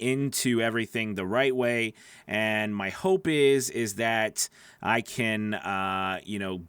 into everything the right way. And my hope is that I can,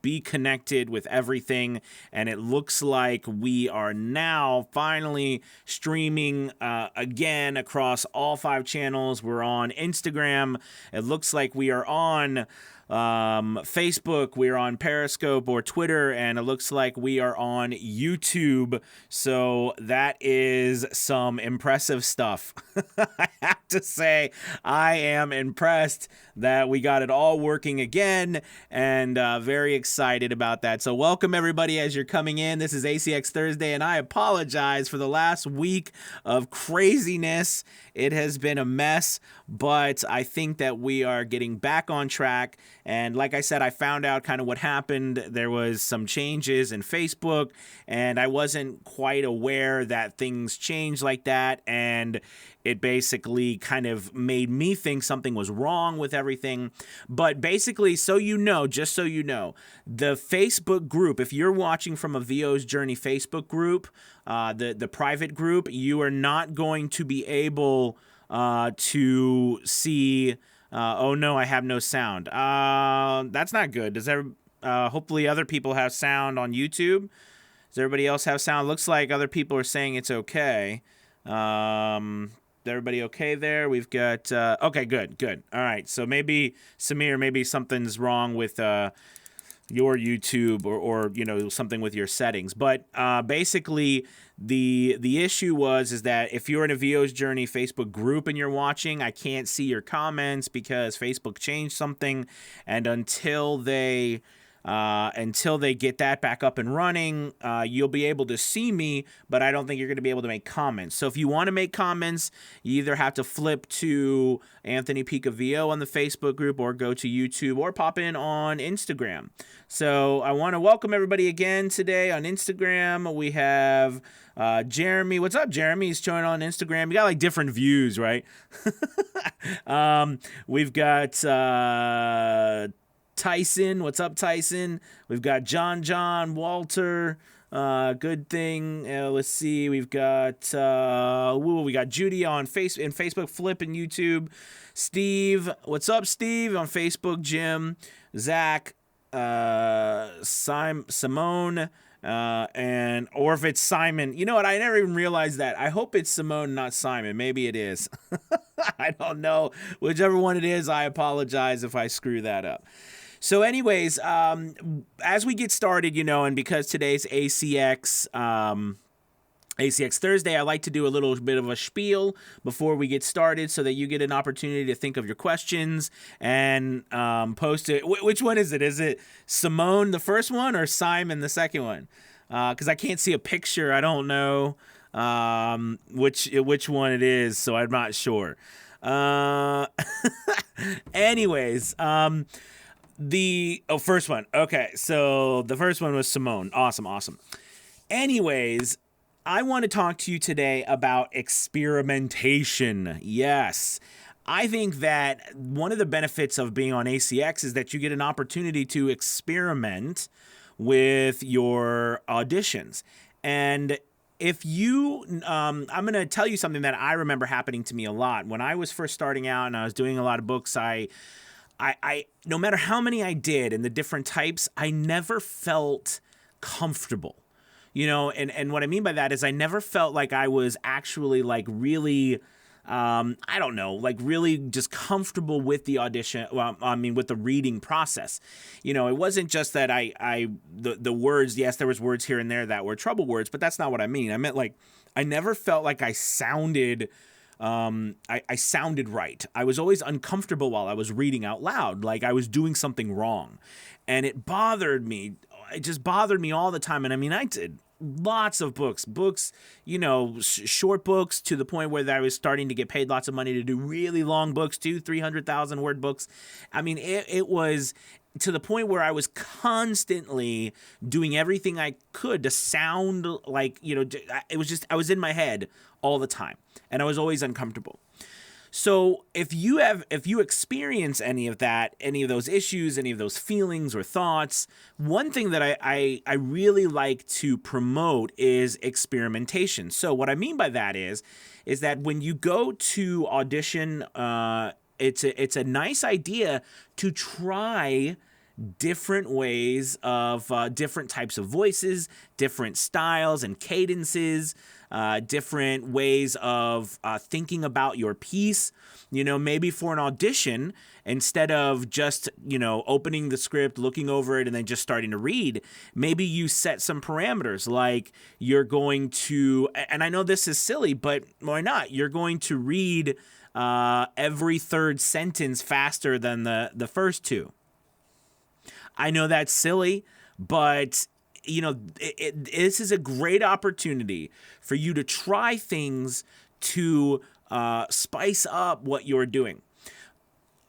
be connected with everything. And it looks like we are now finally streaming again across all 5 channels. We're on Instagram. It looks like we are on Facebook, we're on Periscope or Twitter, and it looks like we are on YouTube. So that is some impressive stuff. I have to say, I am impressed that we got it all working again, and very excited about that. So welcome everybody as you're coming in. This is ACX Thursday, and I apologize for the last week of craziness. It has been a mess, but I think that we are getting back on track. And like I said, I found out kind of what happened. There was some changes in Facebook, and I wasn't quite aware that things changed like that. And it basically kind of made me think something was wrong with everything. But basically, just so you know, the Facebook group, if you're watching from a VO's Journey Facebook group, the private group, you are not going to be able to see... oh no, I have no sound. That's not good. Hopefully other people have sound on YouTube. Does everybody else have sound? Looks like other people are saying it's okay. Everybody okay there? We've got, okay, good. All right. So maybe Samir, maybe something's wrong with, your YouTube or something with your settings. But basically the issue is that if you're in a VO's Journey Facebook group and you're watching, I can't see your comments because Facebook changed something, and until they get that back up and running, you'll be able to see me, but I don't think you're going to be able to make comments. So if you want to make comments, you either have to flip to Anthony Pica VO on the Facebook group, or go to YouTube, or pop in on Instagram. So I want to welcome everybody again today on Instagram. We have Jeremy. What's up, Jeremy? He's joining on Instagram. You got like different views, right? We've got Tyson. What's up, Tyson? We've got John, Walter. Good thing. Let's see. We've got we got Judy on Facebook, Flip, and YouTube. Steve. What's up, Steve? On Facebook, Jim, Zach, Simone, or if it's Simon. You know what? I never even realized that. I hope it's Simone, not Simon. Maybe it is. I don't know. Whichever one it is, I apologize if I screw that up. So anyways, as we get started, and because today's ACX Thursday, I like to do a little bit of a spiel before we get started so that you get an opportunity to think of your questions and post it. Which one is it? Is it Simone, the first one, or Simon, the second one? Because I can't see a picture. I don't know which one it is, so I'm not sure. Anyways, first one. Okay, so the first one was Simone. Awesome. Anyways, I want to talk to you today about experimentation. Yes. I think that one of the benefits of being on ACX is that you get an opportunity to experiment with your auditions. And if you, I'm going to tell you something that I remember happening to me a lot. When I was first starting out and I was doing a lot of books, I no matter how many I did and the different types, I never felt comfortable. And what I mean by that is I never felt like I was actually like really, really just comfortable with the audition. Well, I mean, with the reading process. It wasn't just that the words, yes, there was words here and there that were trouble words, but that's not what I mean. I meant like, I never felt like I sounded I sounded right. I was always uncomfortable while I was reading out loud, like I was doing something wrong. And it bothered me. It just bothered me all the time. And I mean, I did lots of books, short books, to the point where I was starting to get paid lots of money to do really long books, 300,000 word books. I mean, it was to the point where I was constantly doing everything I could to sound like, it was just, I was in my head all the time, and I was always uncomfortable. So if you experience any of that, any of those issues, any of those feelings or thoughts, one thing that I really like to promote is experimentation. So what I mean by that is that when you go to audition, it's a nice idea to try different ways of different types of voices, different styles and cadences, different ways of thinking about your piece. Maybe for an audition, instead of just, opening the script, looking over it, and then just starting to read, maybe you set some parameters like you're going to, and I know this is silly, but why not? You're going to read every third sentence faster than the first two. I know that's silly, but this is a great opportunity for you to try things to spice up what you're doing.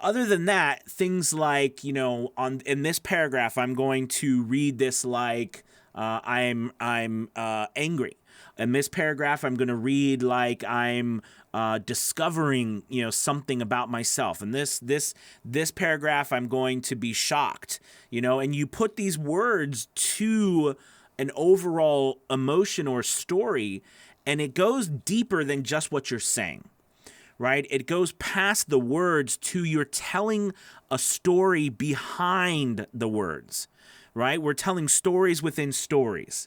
Other than that, things like, in this paragraph, I'm going to read this like I'm angry. In this paragraph, I'm going to read like I'm discovering, something about myself. And this paragraph, I'm going to be shocked, and you put these words to an overall emotion or story, and it goes deeper than just what you're saying. Right? It goes past the words to you're telling a story behind the words, right? We're telling stories within stories.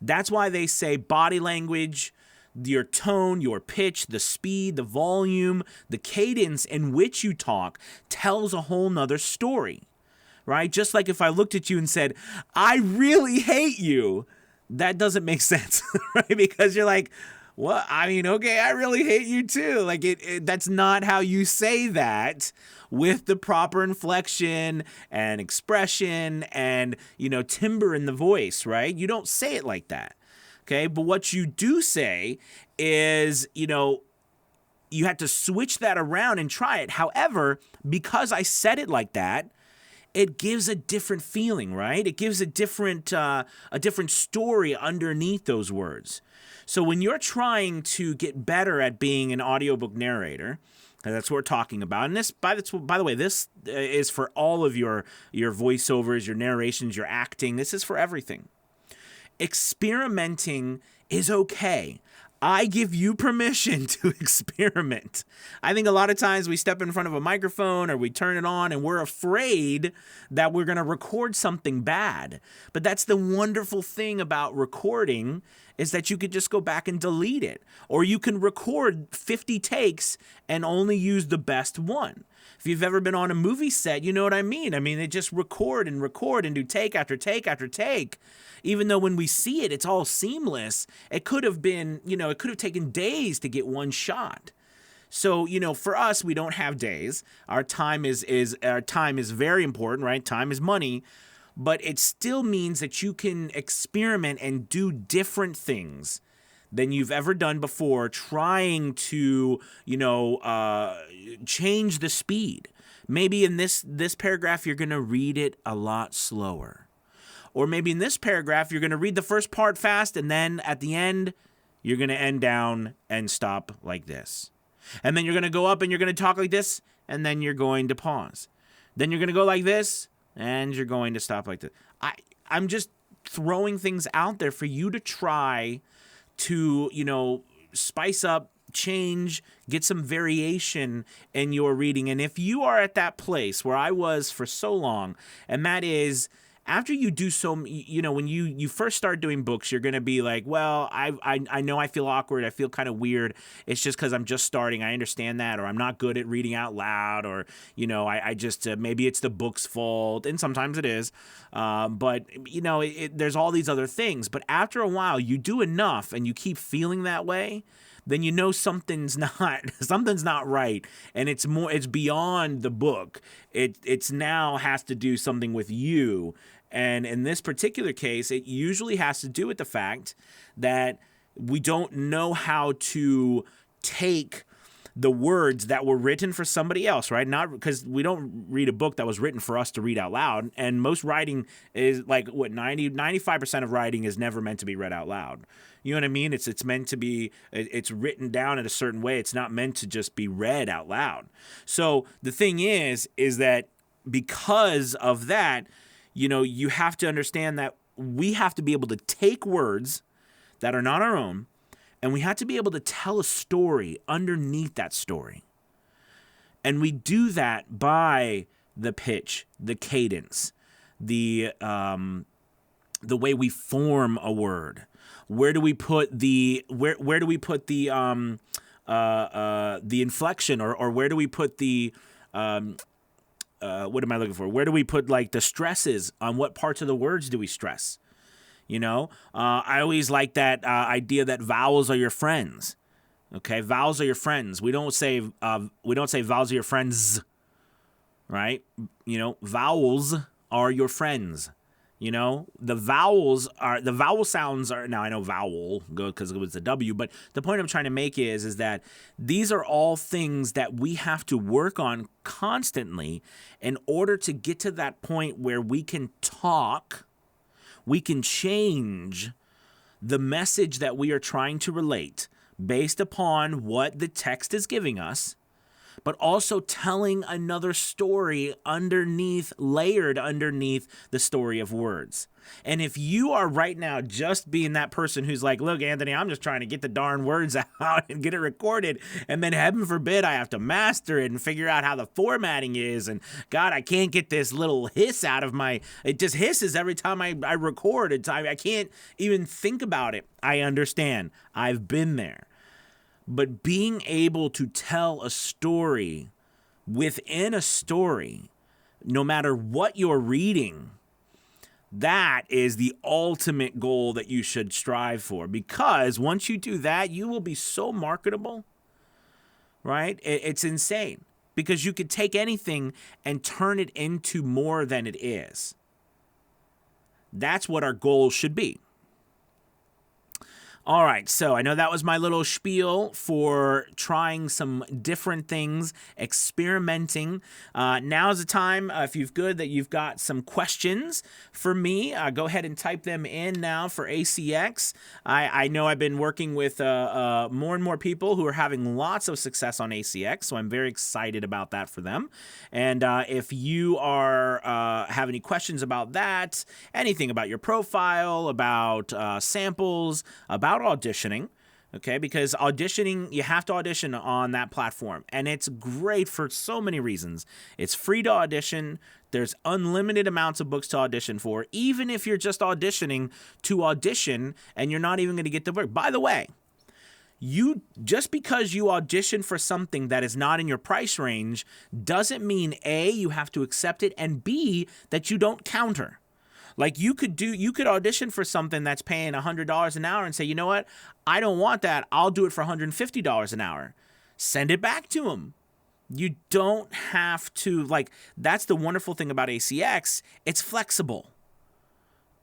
That's why they say body language, your tone, your pitch, the speed, the volume, the cadence in which you talk tells a whole nother story, right? Just like if I looked at you and said, I really hate you, that doesn't make sense, right? Because you're like, well, I mean, okay, I really hate you too. Like that's not how you say that with the proper inflection and expression and, timbre in the voice, right? You don't say it like that. Okay. But what you do say is, you have to switch that around and try it. However, because I said it like that, it gives a different feeling, right? It gives a different story underneath those words. So when you're trying to get better at being an audiobook narrator, and that's what we're talking about. And by the way, this is for all of your voiceovers, your narrations, your acting. This is for everything. Experimenting is okay. I give you permission to experiment. I think a lot of times we step in front of a microphone or we turn it on and we're afraid that we're going to record something bad. But that's the wonderful thing about recording is that you could just go back and delete it. Or you can record 50 takes and only use the best one. If you've ever been on a movie set, you know what I mean. I mean, they just record and do take after take after take. Even though when we see it, it's all seamless. It could have been, it could have taken days to get one shot. So, for us, we don't have days. Our time is very important, right? Time is money. But it still means that you can experiment and do different things than you've ever done before, trying to, change the speed. Maybe in this paragraph, you're going to read it a lot slower. Or maybe in this paragraph, you're going to read the first part fast, and then at the end, you're going to end down and stop like this. And then you're going to go up and you're going to talk like this, and then you're going to pause. Then you're going to go like this, and you're going to stop like this. I'm just throwing things out there for you to try to, spice up, change, get some variation in your reading. And if you are at that place where I was for so long, and that is after you do so, when you first start doing books, you're going to be like, well, I know I feel awkward. I feel kind of weird. It's just because I'm just starting. I understand that. Or I'm not good at reading out loud. Or, I just, maybe it's the book's fault. And sometimes it is. But, there's all these other things. But after a while, you do enough and you keep feeling that way, then something's not right, and it's beyond the book. It's now has to do something with you, and in this particular case, it usually has to do with the fact that we don't know how to take the words that were written for somebody else, right? Not because we don't read a book that was written for us to read out loud. And most writing is like 95% of writing is never meant to be read out loud. You know what I mean? It's meant to be, it's written down in a certain way. It's not meant to just be read out loud. So the thing is that because of that, you have to understand that we have to be able to take words that are not our own, and we have to be able to tell a story underneath that story. And we do that by the pitch, the cadence, the way we form a word. Where do we put the inflection, or where do we put the what am I looking for? Where do we put like the stresses? On what parts of the words do we stress? I always like that idea that vowels are your friends. Okay, vowels are your friends. We don't say vowels are your friends, right? Vowels are your friends. The vowel sounds are, now I know vowel because it was the W, but the point I'm trying to make is that these are all things that we have to work on constantly in order to get to that point where we can talk, we can change the message that we are trying to relate based upon what the text is giving us, but also telling another story layered underneath the story of words. And if you are right now just being that person who's like, look, Anthony, I'm just trying to get the darn words out and get it recorded, and then heaven forbid I have to master it and figure out how the formatting is, and God, I can't get this little hiss out of it just hisses every time I record. I can't even think about it. I understand. I've been there. But being able to tell a story within a story, no matter what you're reading, that is the ultimate goal that you should strive for. Because once you do that, you will be so marketable, right? It's insane. Because you could take anything and turn it into more than it is. That's what our goal should be. All right, so I know that was my little spiel for trying some different things, experimenting. Now's the time, if you've got some questions for me, go ahead and type them in now for ACX. I know I've been working with more and more people who are having lots of success on ACX, so I'm very excited about that for them. And if you have any questions about that, anything about your profile, about samples, about auditioning, okay, because auditioning, you have to audition on that platform, and it's great for so many reasons. It's free to audition. There's unlimited amounts of books to audition for, even if you're just auditioning to audition and you're not even going to get the book. By the way, just because you audition for something that is not in your price range doesn't mean A, you have to accept it, and B, that you don't counter. Like you could audition for something that's paying $100 an hour and say, you know what, I don't want that. I'll do it for $150 an hour. Send it back to them. You don't have to, that's the wonderful thing about ACX. It's flexible.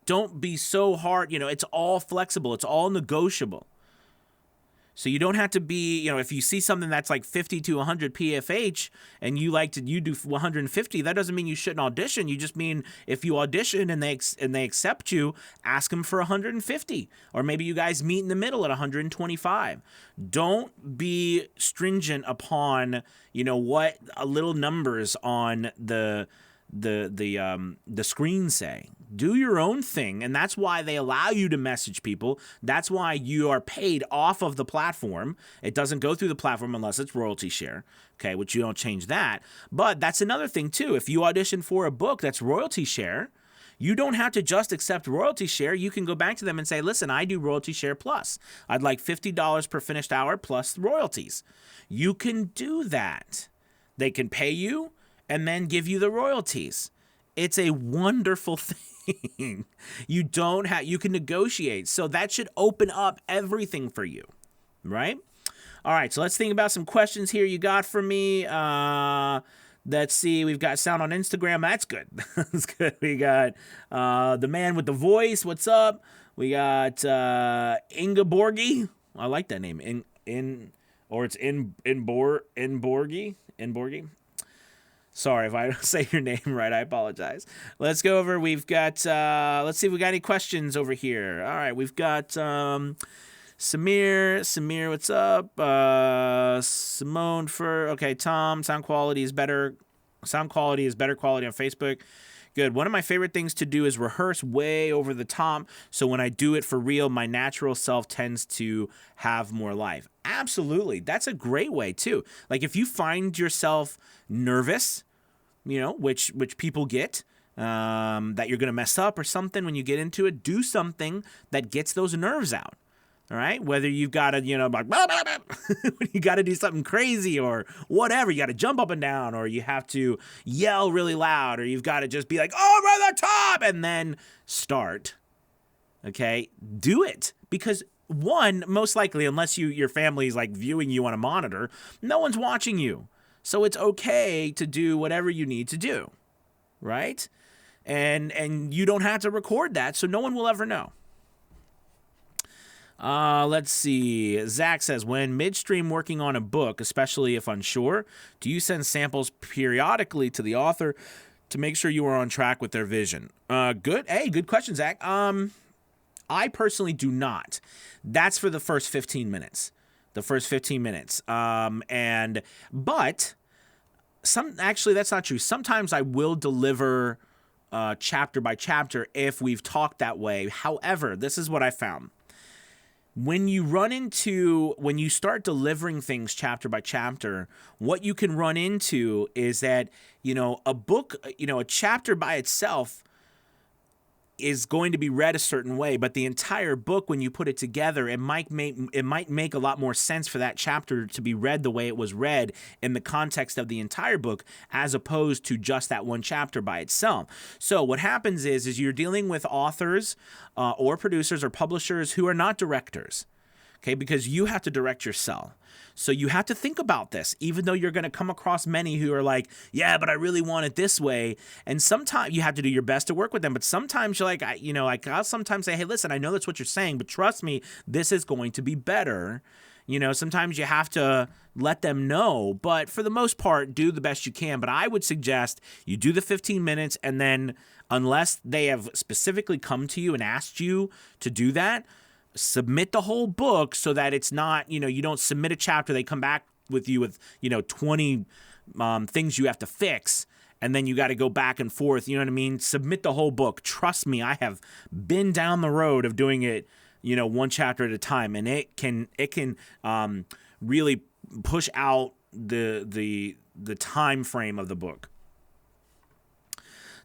Don't be so hard. It's all flexible. It's all negotiable. So you don't have to be, if you see something that's like 50 to 100 PFH and you do 150, that doesn't mean you shouldn't audition. You just mean if you audition and they accept you, ask them for 150, or maybe you guys meet in the middle at 125. Don't be stringent upon, what little numbers on the screen say. Do your own thing, and that's why they allow you to message people. That's why you are paid off of the platform. It doesn't go through the platform unless it's royalty share, okay, which you don't change that. But that's another thing too. If you audition for a book that's royalty share, you don't have to just accept royalty share. You can go back to them and say, listen, I do royalty share plus. I'd like $50 per finished hour plus royalties. You can do that. They can pay you and then give you the royalties. It's a wonderful thing. You can negotiate. So that should open up everything for you, right? All right, so let's think about some questions here you got for me. Let's see, we've got sound on Instagram. That's good. That's good. We got the man with the voice. What's up? We got Inga Borgi. I like that name. or it's Borgi. Sorry if I don't say your name right. I apologize. Let's go over. We've got. Let's see if we got any questions over here. All right, we've got Samir. Samir, what's up? Simone okay. Tom, sound quality is better. Sound quality is better quality on Facebook. Good. One of my favorite things to do is rehearse way over the top. So when I do it for real, my natural self tends to have more life. Absolutely. That's a great way too. Like if you find yourself nervous, which people get, that you're going to mess up or something when you get into it, do something that gets those nerves out. All right, whether you've got to, like, you got to do something crazy or whatever, you got to jump up and down, or you have to yell really loud, or you've got to just be like, over the top, and then start. Okay, do it, because one, most likely, unless your family's like viewing you on a monitor, no one's watching you, so it's okay to do whatever you need to do, right? And you don't have to record that, so no one will ever know. Let's see. Zach says, when midstream working on a book, especially if unsure, do you send samples periodically to the author to make sure you are on track with their vision? Good. Hey, good question, Zach. I personally do not. That's for the first 15 minutes. But actually that's not true. Sometimes I will deliver chapter by chapter if we've talked that way. However, this is what I found. When you start delivering things chapter by chapter, what you can run into is that, a book, a chapter by itself is going to be read a certain way, but the entire book, when you put it together, it might make a lot more sense for that chapter to be read the way it was read in the context of the entire book, as opposed to just that one chapter by itself. So what happens is you're dealing with authors or producers or publishers who are not directors, okay? Because you have to direct yourself. So you have to think about this, even though you're going to come across many who are like, yeah, but I really want it this way. And sometimes you have to do your best to work with them. But sometimes you're like, I'll sometimes say, hey, listen, I know that's what you're saying, but trust me, this is going to be better. Sometimes you have to let them know. But for the most part, do the best you can. But I would suggest you do the 15 minutes, and then unless they have specifically come to you and asked you to do that, submit the whole book, so that it's not, you don't submit a chapter, they come back with you with, 20 things you have to fix, and then you got to go back and forth, you know what I mean? Submit the whole book. Trust me, I have been down the road of doing it, one chapter at a time, and it can really push out the time frame of the book.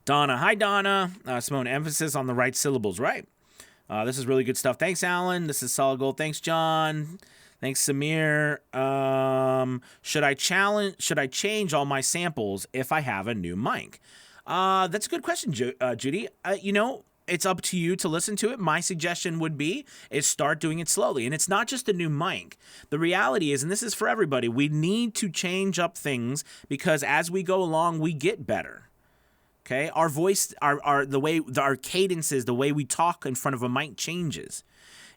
Donna, hi Donna. Simone, emphasis on the right syllables, right? This is really good stuff. Thanks, Alan. This is solid gold. Thanks, John. Thanks, Samir. Should I change all my samples if I have a new mic? That's a good question, Judy. It's up to you to listen to it. My suggestion would be start doing it slowly. And it's not just a new mic. The reality is, and this is for everybody, we need to change up things because as we go along, we get better. Okay, our voice, our cadences, the way we talk in front of a mic changes.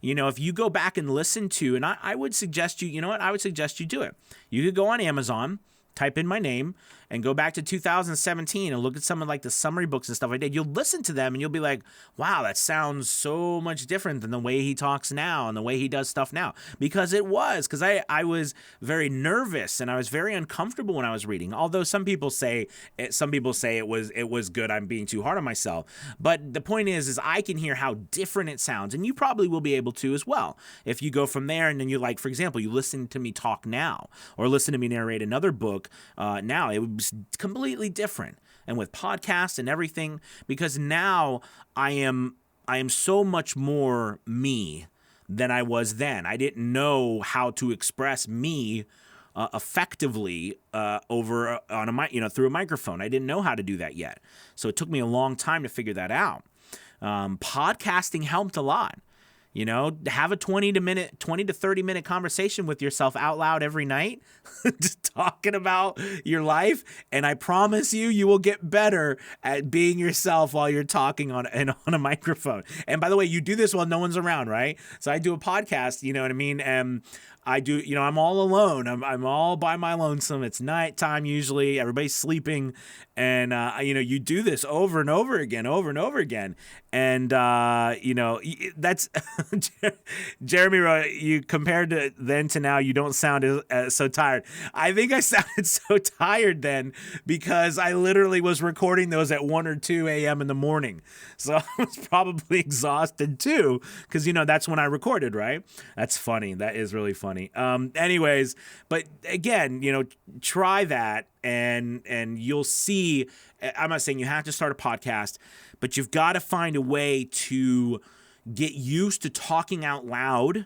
If you go back and listen to, and I would suggest I would suggest you do it. You could go on Amazon, type in my name, and go back to 2017 and look at some of like the summary books and stuff I did. You'll listen to them and you'll be like, wow, that sounds so much different than the way he talks now and the way he does stuff now. Because I was very nervous and I was very uncomfortable when I was reading. Although some people say it was good. I'm being too hard on myself. But the point is I can hear how different it sounds, and you probably will be able to as well. If you go from there and then you for example, you listen to me talk now or listen to me narrate another book now, it would be completely different. And with podcasts and everything, because now I am so much more me than I was then. I didn't know how to express me effectively over on a mic, through a microphone. I didn't know how to do that yet. So it took me a long time to figure that out. Podcasting helped a lot. Have a 20 to 30 minute conversation with yourself out loud every night, just talking about your life. And I promise you will get better at being yourself while you're talking on a microphone. And by the way, you do this while no one's around, right? So I do a podcast, you know what I mean? And I do, I'm all alone. I'm all by my lonesome. It's nighttime usually. Everybody's sleeping. And, you do this over and over again, And, that's Jeremy, you compared to then to now, you don't sound so tired. I think I sounded so tired then because I literally was recording those at 1 or 2 a.m. in the morning. So I was probably exhausted too because, that's when I recorded, right? That's funny. That is really funny. Anyways, but again, try that and you'll see. I'm not saying you have to start a podcast, but you've got to find a way to get used to talking out loud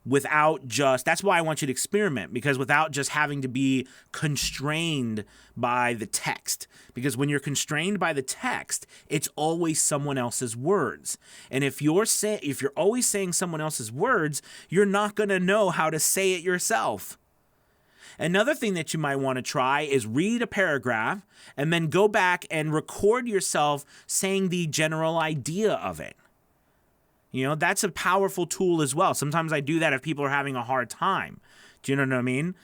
without that's why I want you to experiment, because without just having to be constrained by the text. Because when you're constrained by the text, it's always someone else's words. And if you're always saying someone else's words, you're not going to know how to say it yourself. Another thing that you might want to try is read a paragraph and then go back and record yourself saying the general idea of it. That's a powerful tool as well. Sometimes I do that if people are having a hard time. Do you know what I mean?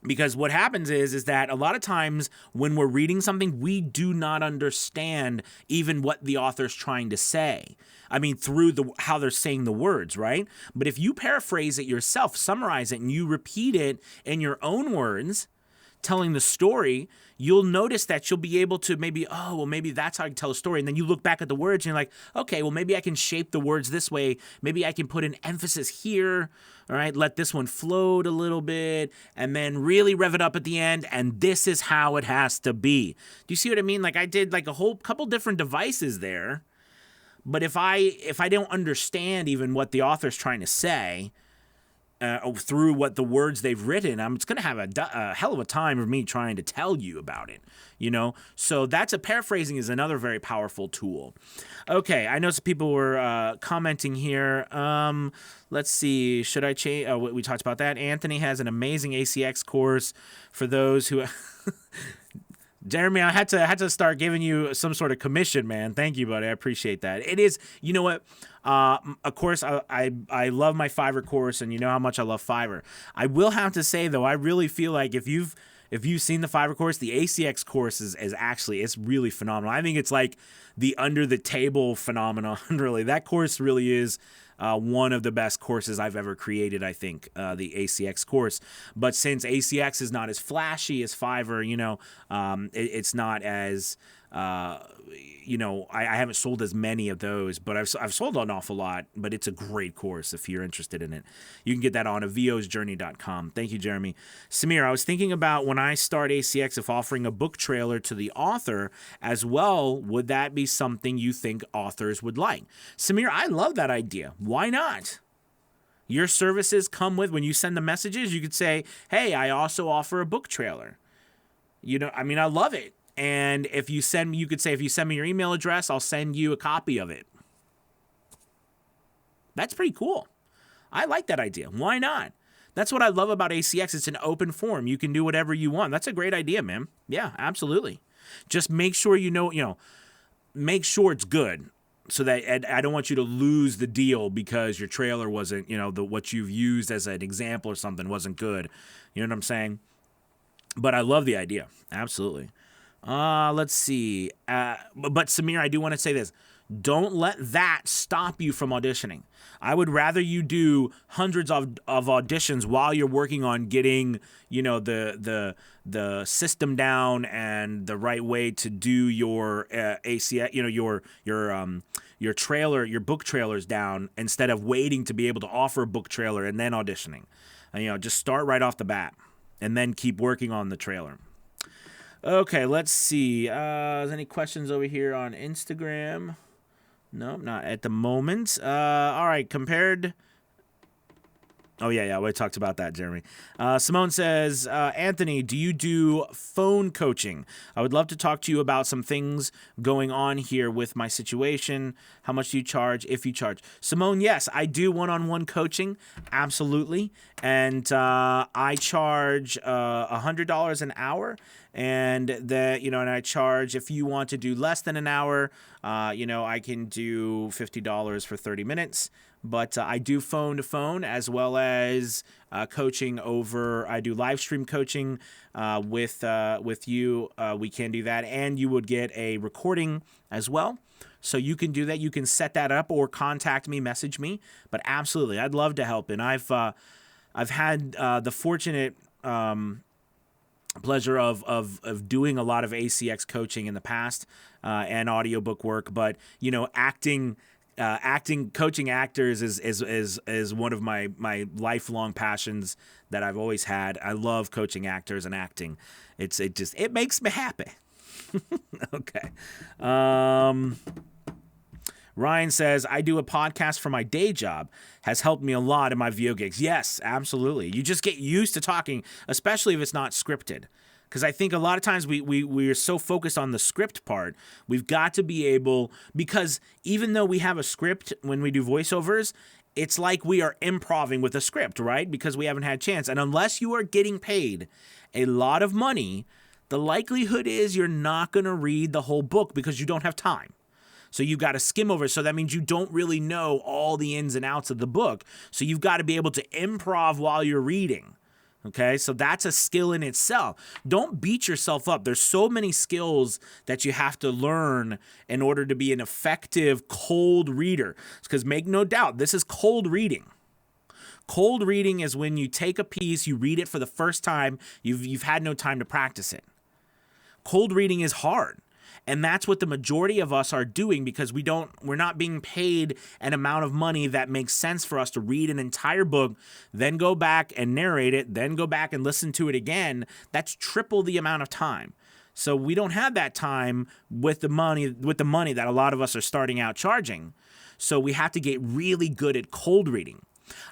Because what happens is that a lot of times when we're reading something, we do not understand even what the author's trying to say. I mean, through how they're saying the words, right? But if you paraphrase it yourself, summarize it, and you repeat it in your own words, telling the story, you'll notice that you'll be able to maybe that's how I can tell a story. And then you look back at the words and you're like, okay, well, maybe I can shape the words this way. Maybe I can put an emphasis here. All right, let this one float a little bit and then really rev it up at the end. And this is how it has to be. Do you see what I mean? Like I did like a whole couple different devices there. But if I don't understand even what the author's trying to say, through what the words they've written, it's going to have a hell of a time of me trying to tell you about it, So paraphrasing is another very powerful tool. Okay, I know some people were commenting here. Let's see, should I change? Oh, we talked about that. Anthony has an amazing ACX course for those who... Jeremy, I had to start giving you some sort of commission, man. Thank you, buddy. I appreciate that. It is, you know what? Of course, I love my Fiverr course, and you know how much I love Fiverr. I will have to say, though, I really feel like if you've seen the Fiverr course, the ACX course is actually, it's really phenomenal. I think it's like the under the table phenomenon, really. That course really is one of the best courses I've ever created, I think, the ACX course. But since ACX is not as flashy as Fiverr, it's not as... I haven't sold as many of those, but I've sold an awful lot, but it's a great course if you're interested in it. You can get that on avosjourney.com. Thank you, Jeremy. Samir, I was thinking about when I start ACX, if offering a book trailer to the author as well, would that be something you think authors would like? Samir, I love that idea. Why not? Your services come with, when you send the messages, you could say, hey, I also offer a book trailer. I love it. And you could say, if you send me your email address, I'll send you a copy of it. That's pretty cool. I like that idea. Why not? That's what I love about ACX. It's an open forum. You can do whatever you want. That's a great idea, man. Yeah, absolutely. Just make sure make sure it's good. So that I don't want you to lose the deal because your trailer wasn't, what you've used as an example or something wasn't good. You know what I'm saying? But I love the idea. Absolutely. Let's see. But Samir, I do want to say this. Don't let that stop you from auditioning. I would rather you do hundreds of auditions while you're working on getting, the system down and the right way to do your ACX, your trailer, your book trailers down, instead of waiting to be able to offer a book trailer and then auditioning. Just start right off the bat and then keep working on the trailer. Okay, let's see. Is any questions over here on Instagram? No, not at the moment. All right, compared... Oh, yeah, we talked about that, Jeremy. Simone says, Anthony, do you do phone coaching? I would love to talk to you about some things going on here with my situation. How much do you charge, if you charge? Simone, yes, I do one-on-one coaching, absolutely. And I charge $100 an hour. And and I charge, if you want to do less than an hour, I can do $50 for 30 minutes. but I do phone to phone as well as coaching over. I do live stream coaching with you. We can do that, and you would get a recording as well. So you can do that. You can set that up or contact me, message me. But absolutely, I'd love to help. And I've had the fortunate pleasure of doing a lot of ACX coaching in the past and audiobook work. But coaching actors is one of my lifelong passions that I've always had. I love coaching actors and acting. It makes me happy. Okay. Ryan says, I do a podcast for my day job. Has helped me a lot in my VO gigs. Yes, absolutely. You just get used to talking, especially if it's not scripted. Because I think a lot of times we are so focused on the script part, we've got to be able, because even though we have a script when we do voiceovers, it's like we are improvising with a script, right? Because we haven't had a chance. And unless you are getting paid a lot of money, the likelihood is you're not going to read the whole book because you don't have time. So you've got to skim over. So that means you don't really know all the ins and outs of the book. So you've got to be able to improv while you're reading. Okay, so that's a skill in itself. Don't beat yourself up. There's so many skills that you have to learn in order to be an effective cold reader. Because make no doubt, this is cold reading. Cold reading is when you take a piece, you read it for the first time, you've had no time to practice it. Cold reading is hard. And that's what the majority of us are doing because we're not being paid an amount of money that makes sense for us to read an entire book, then go back and narrate it, then go back and listen to it again. That's triple the amount of time. So we don't have that time with the money that a lot of us are starting out charging. So we have to get really good at cold reading.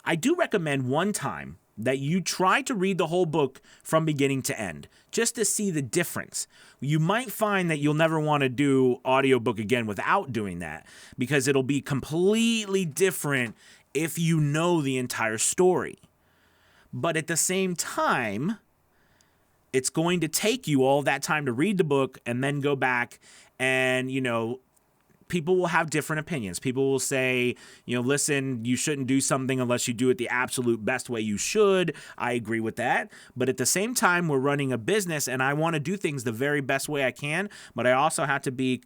I do recommend one time that you try to read the whole book from beginning to end, just to see the difference. You might find that you'll never want to do audiobook again without doing that, because it'll be completely different if you know the entire story. But at the same time, it's going to take you all that time to read the book and then go back and, people will have different opinions. People will say, listen, you shouldn't do something unless you do it the absolute best way you should. I agree with that. But at the same time, we're running a business and I want to do things the very best way I can. But I also have to be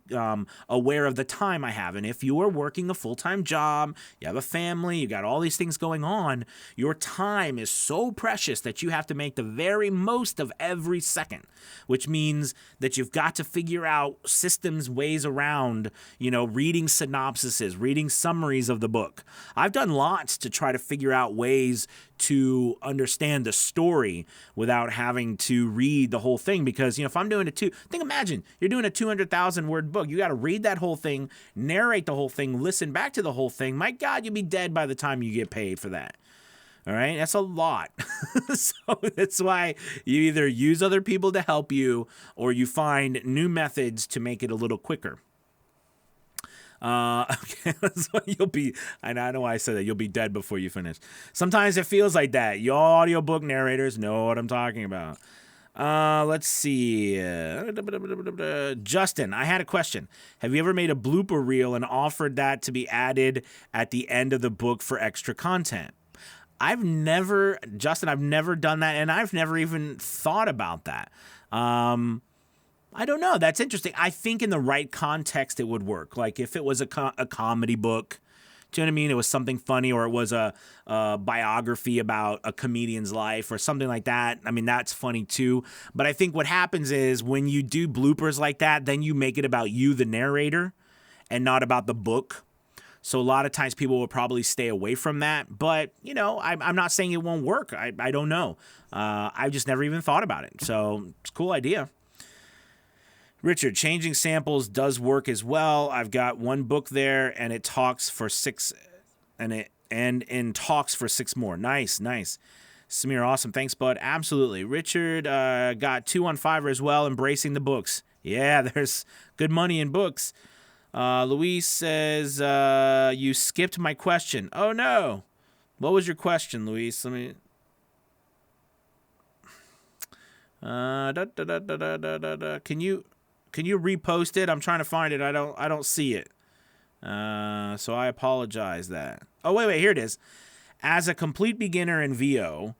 aware of the time I have. And if you are working a full-time job, you have a family, you got all these things going on, your time is so precious that you have to make the very most of every second, which means that you've got to figure out systems, ways around, reading synopsises, reading summaries of the book. I've done lots to try to figure out ways to understand the story without having to read the whole thing. Because, if I'm doing imagine you're doing a 200,000 word book. You got to read that whole thing, narrate the whole thing, listen back to the whole thing. My God, you'll be dead by the time you get paid for that. All right, that's a lot. So that's why you either use other people to help you or you find new methods to make it a little quicker. Okay, that's what you'll be. I know why I said that. You'll be dead before you finish. Sometimes it feels like that. You audiobook narrators know what I'm talking about. Let's see. Justin, I had a question. Have you ever made a blooper reel and offered that to be added at the end of the book for extra content? Justin, I've never done that, and I've never even thought about that. I don't know. That's interesting. I think in the right context, it would work. Like if it was a comedy book, do you know what I mean? It was something funny, or it was a biography about a comedian's life or something like that. I mean, that's funny too. But I think what happens is when you do bloopers like that, then you make it about you, the narrator, and not about the book. So a lot of times people will probably stay away from that. But, I'm not saying it won't work. I don't know. I've just never even thought about it. So it's a cool idea. Richard, changing samples does work as well. I've got one book there, and it talks for 6, and talks for 6 more. Nice. Samir, awesome. Thanks, bud. Absolutely. Richard got 2 on Fiverr as well, embracing the books. Yeah, there's good money in books. Luis says, you skipped my question. Oh, no. What was your question, Luis? Let me... Can you repost it? I'm trying to find it. I don't see it. So I apologize that. Oh, wait, here it is. As a complete beginner in VO,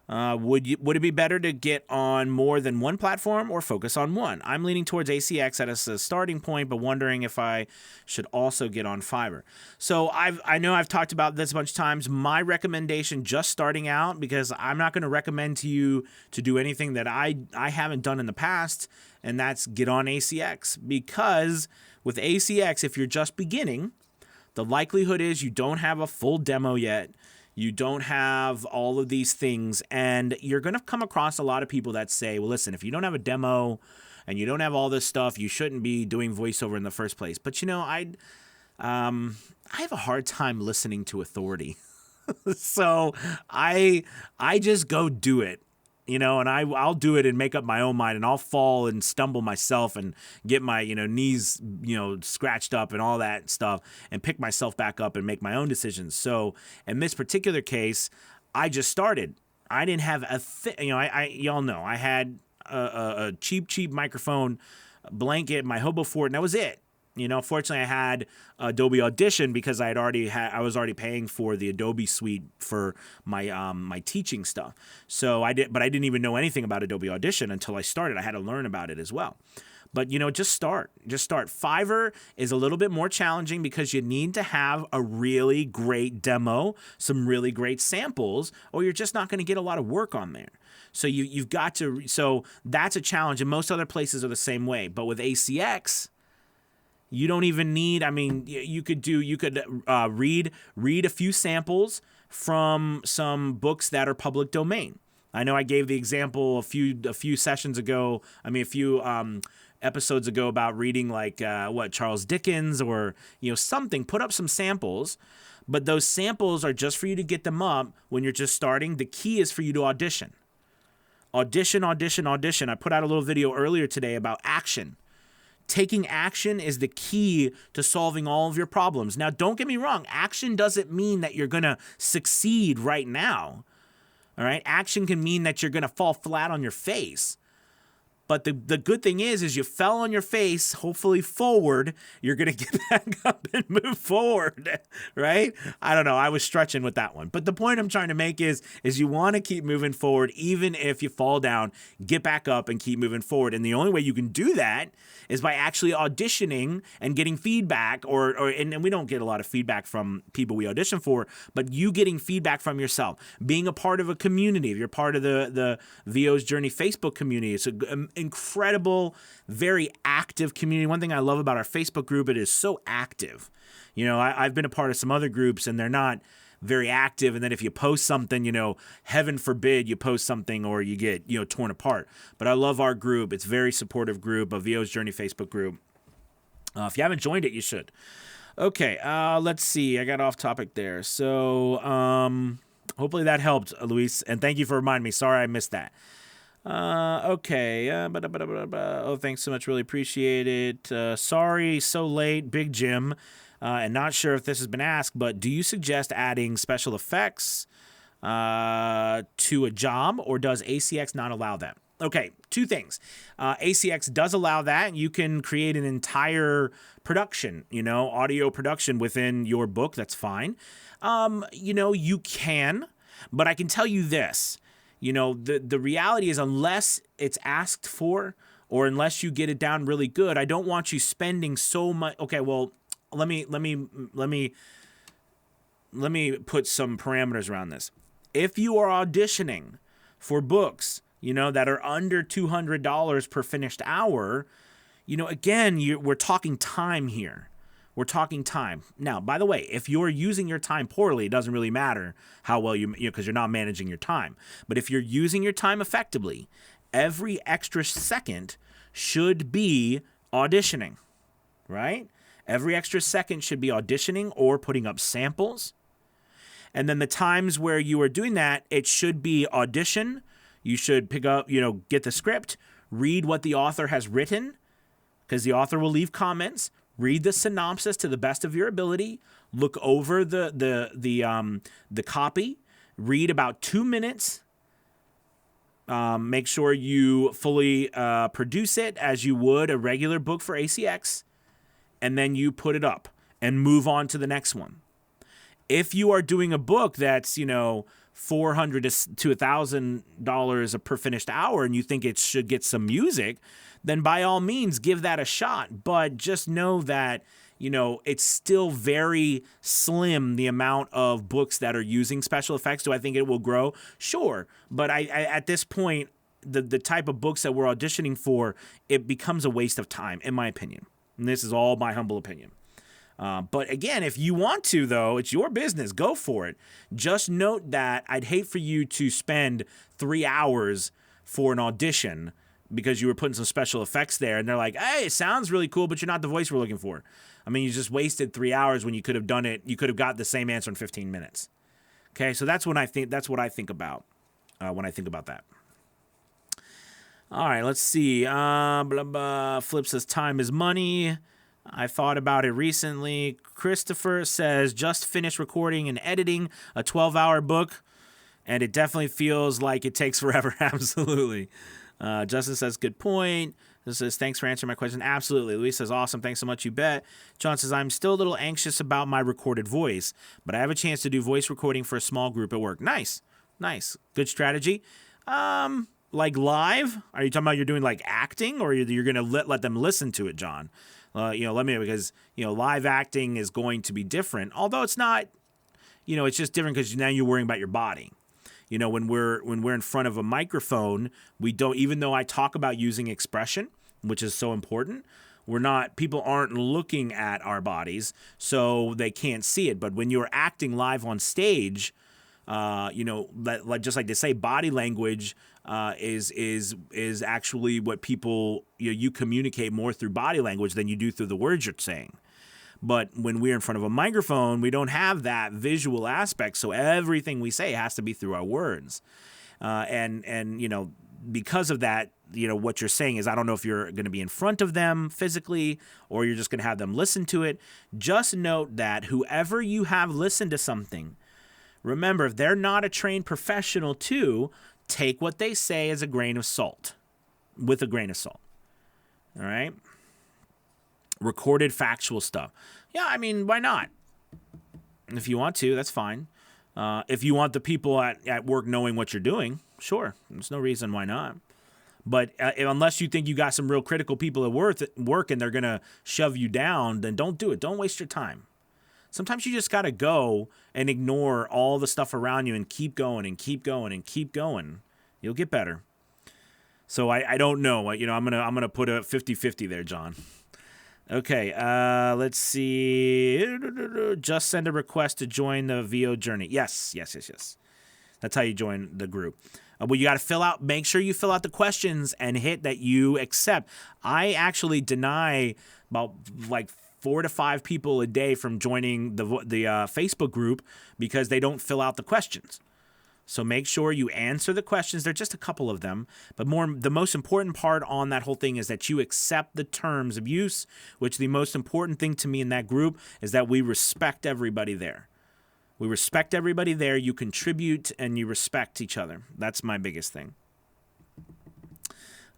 would it be better to get on more than one platform or focus on one? I'm leaning towards ACX as a starting point, but wondering if I should also get on Fiverr. So I know I've talked about this a bunch of times. My recommendation just starting out, because I'm not going to recommend to you to do anything that I haven't done in the past, and that's get on ACX. Because with ACX, if you're just beginning, the likelihood is you don't have a full demo yet. You don't have all of these things, and you're going to come across a lot of people that say, well, listen, if you don't have a demo and you don't have all this stuff, you shouldn't be doing voiceover in the first place. But, I have a hard time listening to authority. So I just go do it. And I'll do it and make up my own mind, and I'll fall and stumble myself and get my, knees, scratched up and all that stuff, and pick myself back up and make my own decisions. So in this particular case, I just started. I didn't have y'all know, I had a cheap microphone, blanket, my hobo fort, and that was it. Fortunately, I had Adobe Audition because I was already paying for the Adobe suite for my my teaching stuff. So I didn't even know anything about Adobe Audition until I started. I had to learn about it as well. But just start. Fiverr is a little bit more challenging because you need to have a really great demo, some really great samples, or you're just not going to get a lot of work on there. So you've got to. So that's a challenge, and most other places are the same way. But with ACX, you don't even need, you could read a few samples from some books that are public domain. I know I gave the example a few sessions ago, a few episodes ago about reading Charles Dickens or, something. Put up some samples, but those samples are just for you to get them up when you're just starting. The key is for you to audition. Audition. I put out a little video earlier today about action. Taking action is the key to solving all of your problems. Now, don't get me wrong. Action doesn't mean that you're going to succeed right now. All right? Action can mean that you're going to fall flat on your face. But the good thing is you fell on your face, hopefully forward. You're going to get back up and move forward, right? I don't know. I was stretching with that one. But the point I'm trying to make is you want to keep moving forward. Even if you fall down, get back up and keep moving forward. And the only way you can do that is by actually auditioning and getting feedback, and we don't get a lot of feedback from people we audition for, but you getting feedback from yourself, being a part of a community. If you're part of the VO's Journey Facebook community, it's an incredible, very active community. One thing I love about our Facebook group, it is so active. I've been a part of some other groups, and they're not very active, and then if you post something, heaven forbid you post something or you get, torn apart. But I love our group. It's a very supportive group, a VO's Journey Facebook group. If you haven't joined it, you should. Okay, let's see. I got off topic there. So hopefully that helped, Luis, and thank you for reminding me. Sorry I missed that. Okay. Oh, thanks so much. Really appreciate it. Sorry, so late, Big Jim. And not sure if this has been asked, but do you suggest adding special effects to a job, or does ACX not allow that? Okay, two things. ACX does allow that. You can create an entire production, audio production within your book. That's fine. You can, but I can tell you this. The reality is, unless it's asked for or unless you get it down really good, I don't want you spending so much. Okay, well, let me put some parameters around this. If you are auditioning for books, that are under $200 per finished hour, again, we're talking time here. We're talking time. Now, by the way, if you're using your time poorly, it doesn't really matter how well because you're not managing your time. But if you're using your time effectively, every extra second should be auditioning, right? Every extra second should be auditioning or putting up samples. And then the times where you are doing that, it should be audition. You should pick up, get the script, read what the author has written, because the author will leave comments. Read the synopsis to the best of your ability. Look over the copy. Read about 2 minutes. Make sure you fully produce it as you would a regular book for ACX, and then you put it up. and move on to the next one. If you are doing a book that's, $400 to $1,000 per finished hour and you think it should get some music, then by all means give that a shot. But just know that, it's still very slim, the amount of books that are using special effects. Do I think it will grow? Sure. But I at this point, the type of books that we're auditioning for, it becomes a waste of time, in my opinion. And this is all my humble opinion. But again, if you want to, though, it's your business. Go for it. Just note that I'd hate for you to spend 3 hours for an audition because you were putting some special effects there. And they're like, hey, it sounds really cool, but you're not the voice we're looking for. I mean, you just wasted 3 hours when you could have done it. You could have got the same answer in 15 minutes. Okay, so that's what I think about when I think about that. All right, let's see. Blah, blah. Flip says time is money. I thought about it recently. Christopher says, just finished recording and editing a 12-hour book, and it definitely feels like it takes forever. Absolutely. Justin says, good point. This says, thanks for answering my question. Absolutely. Luis says, awesome. Thanks so much. You bet. John says, I'm still a little anxious about my recorded voice, but I have a chance to do voice recording for a small group at work. Nice. Good strategy. Like live? Are you talking about you're doing like acting, or you're going to let them listen to it, John? Because live acting is going to be different. Although it's not, it's just different because now you're worrying about your body. When we're in front of a microphone, we don't. Even though I talk about using expression, which is so important, people aren't looking at our bodies, so they can't see it. But when you're acting live on stage, just like they say, body language is actually what people, you communicate more through body language than you do through the words you're saying. But when we're in front of a microphone, we don't have that visual aspect, so everything we say has to be through our words. And because of that, what you're saying is, I don't know if you're going to be in front of them physically or you're just going to have them listen to it. Just note that whoever you have listen to something, remember, if they're not a trained professional too, take what they say as with a grain of salt. All right? Recorded factual stuff. Yeah, I mean, why not? If you want to, that's fine. If you want the people at work knowing what you're doing, sure. There's no reason why not. But unless you think you got some real critical people at work and they're going to shove you down, then don't do it. Don't waste your time. Sometimes you just got to go and ignore all the stuff around you and keep going and keep going and keep going. You'll get better. So I don't know. I'm gonna put a 50-50 there, John. Okay, let's see. Just send a request to join the VO journey. Yes. That's how you join the group. Well, you got to make sure you fill out the questions and hit that you accept. I actually deny about 4 to 5 people a day from joining the Facebook group because they don't fill out the questions. So make sure you answer the questions. There are just a couple of them. But the most important part on that whole thing is that you accept the terms of use, which the most important thing to me in that group is that we respect everybody there. We respect everybody there. You contribute and you respect each other. That's my biggest thing.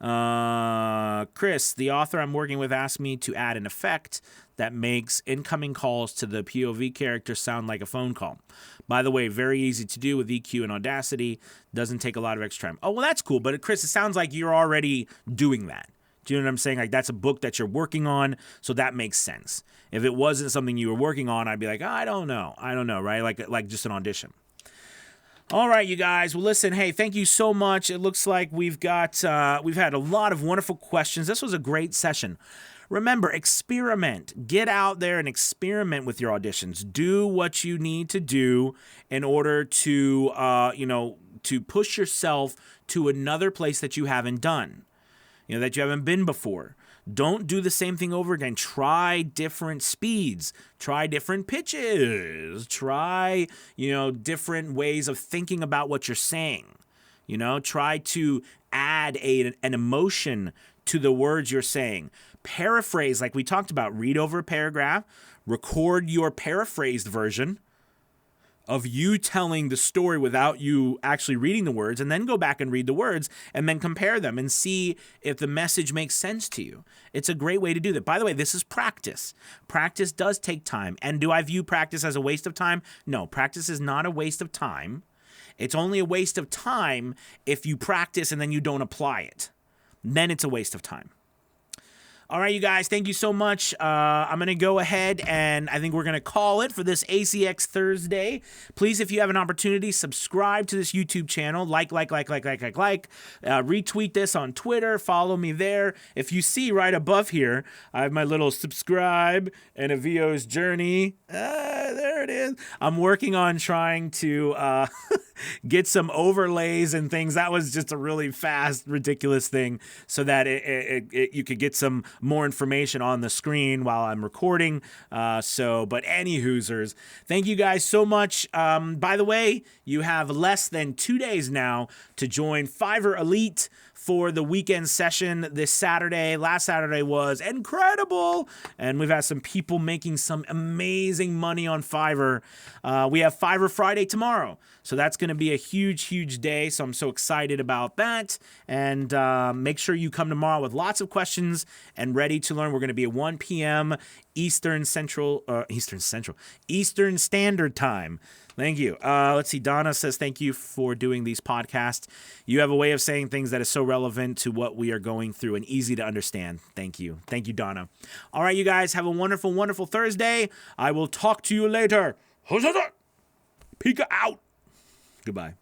Chris, the author I'm working with, asked me to add an effect that makes incoming calls to the POV character sound like a phone call. By the way, very easy to do with EQ and Audacity. Doesn't take a lot of extra time. Oh, well, that's cool. But Chris, it sounds like you're already doing that. Do you know what I'm saying? Like, that's a book that you're working on, so that makes sense. If it wasn't something you were working on, I'd be like, I don't know, right? Like just an audition. All right, you guys. Well, listen, hey, thank you so much. It looks like we've had a lot of wonderful questions. This was a great session. Remember, experiment. Get out there and experiment with your auditions. Do what you need to do in order to, to push yourself to another place that you haven't done, that you haven't been before. Don't do the same thing over again. Try different speeds. Try different pitches. Try, different ways of thinking about what you're saying. Try to add an emotion to the words you're saying. Paraphrase, like we talked about. Read over a paragraph. Record your paraphrased version. of you telling the story without you actually reading the words, and then go back and read the words and then compare them and see if the message makes sense to you. It's a great way to do that. By the way, this is practice. Practice does take time. And do I view practice as a waste of time? No, practice is not a waste of time. It's only a waste of time if you practice and then you don't apply it. Then it's a waste of time. All right, you guys, thank you so much. I'm going to go ahead and I think we're going to call it for this ACX Thursday. Please, if you have an opportunity, subscribe to this YouTube channel. Like. Retweet this on Twitter. Follow me there. If you see right above here, I have my little subscribe and a VO's journey. There it is. I'm working on trying to get some overlays and things. That was just a really fast, ridiculous thing so that you could get some more information on the screen while I'm recording. But any hoosers, thank you guys so much. By the way, you have less than 2 days now to join Fiverr Elite for the weekend session this Saturday. Last Saturday was incredible, and we've had some people making some amazing money on Fiverr. We have Fiverr Friday tomorrow, so that's going to be a huge day, so I'm so excited about that. And make sure you come tomorrow with lots of questions and ready to learn. We're going to be at 1 p.m. Eastern Standard Time. Thank you. Let's see. Donna says, thank you for doing these podcasts. You have a way of saying things that is so relevant to what we are going through and easy to understand. Thank you. Thank you, Donna. All right, you guys, have a wonderful, wonderful Thursday. I will talk to you later. Pika out. Goodbye.